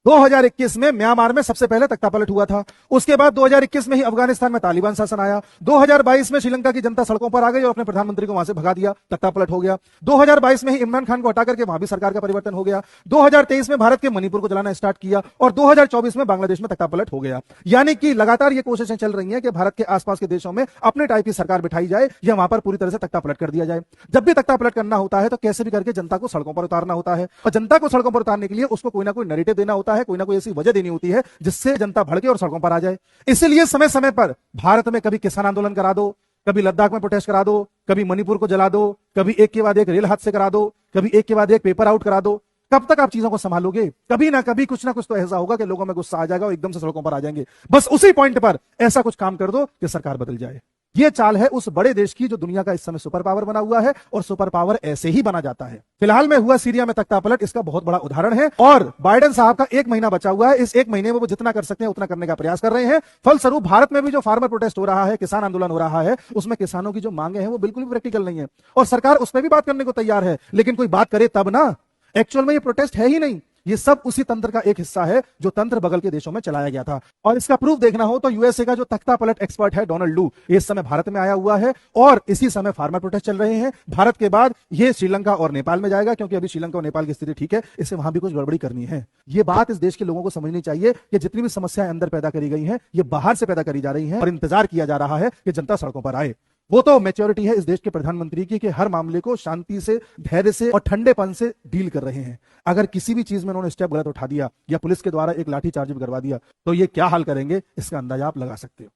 2021 में म्यांमार में सबसे पहले तख्तापलट हुआ था। उसके बाद 2021 में ही अफगानिस्तान में तालिबान शासन आया। 2022 में श्रीलंका की जनता सड़कों पर आ गई और अपने प्रधानमंत्री को वहां से भगा दिया, तख्तापलट हो गया। 2022 में ही इमरान खान को हटा करके वहां भी सरकार का परिवर्तन हो गया। 2023 में भारत के मणिपुर को जलाना स्टार्ट किया और 2024 में बांग्लादेश में तख्तापलट हो गया। यानी कि लगातार ये कोशिशें चल रही हैं कि भारत के आसपास के देशों में अपने टाइप की सरकार बिठाई जाए या वहां पर पूरी तरह से तख्तापलट कर दिया जाए। जब भी तख्तापलट करना होता है तो कैसे भी करके जनता को सड़कों पर उतारना होता है और जनता को सड़कों पर उतारने के लिए उसको कोई ना कोई नैरेटिव देना होता है, कोई ना कोई ऐसी वजह देनी होती है जिससे जनता भड़के और सड़कों पर आ जाए। इसलिए समय समय पर भारत में कभी किसान आंदोलन करा दो, कभी लद्दाख में प्रोटेस्ट करा दो, कभी मणिपुर को जला दो, कभी एक के बाद एक रेल हादसे करा दो, कभी एक के बाद एक पेपर आउट करा दो। कब तक आप चीजों को संभालोगे? कभी ना कभी कुछ ना कुछ तो ऐसा होगा कि लोगों में गुस्सा आ जाएगा और एकदम से सड़कों पर आ जाएंगे। बस उसी पॉइंट पर ऐसा कुछ काम कर दो कि सरकार बदल जाए। यह चाल है उस बड़े देश की जो दुनिया का इस समय सुपर पावर बना हुआ है और सुपर पावर ऐसे ही बना जाता है। फिलहाल में हुआ सीरिया में तख्तापलट इसका बहुत बड़ा उदाहरण है और बाइडेन साहब का 1 महीना बचा हुआ है। इस 1 महीने में वो जितना कर सकते हैं उतना करने का प्रयास कर रहे हैं। फलस्वरूप भारत में भी जो फार्मर प्रोटेस्ट हो रहा है, किसान आंदोलन हो रहा है, उसमें किसानों की जो मांगे हैं वो बिल्कुल भी प्रैक्टिकल नहीं है और सरकार उस पर भी बात करने को तैयार है। लेकिन कोई बात करे तब ना, एक्चुअल में ये प्रोटेस्ट है ही नहीं। ये सब उसी तंत्र का एक हिस्सा है जो तंत्र बगल के देशों में चलाया गया था। और इसका प्रूफ देखना हो तो यूएसए का जो तख्तापलट एक्सपर्ट है डोनाल्ड लू, इस समय भारत में आया हुआ है और इसी समय फार्मर प्रोटेस्ट चल रहे हैं। भारत के बाद ये श्रीलंका और नेपाल में जाएगा क्योंकि अभी श्रीलंका और नेपाल की स्थिति ठीक है, इससे वहां भी कुछ गड़बड़ी करनी है। ये बात इस देश के लोगों को समझनी चाहिए कि जितनी भी समस्याएं अंदर पैदा करी गई हैं, ये बाहर से पैदा करी जा रही हैं और इंतजार किया जा रहा है कि जनता सड़कों पर आए। वो तो मैच्योरिटी है इस देश के प्रधानमंत्री की कि हर मामले को शांति से, धैर्य से और ठंडेपन से डील कर रहे हैं। अगर किसी भी चीज में उन्होंने स्टेप गलत उठा दिया या पुलिस के द्वारा एक लाठी चार्ज भी करवा दिया तो ये क्या हाल करेंगे, इसका अंदाजा आप लगा सकते हो।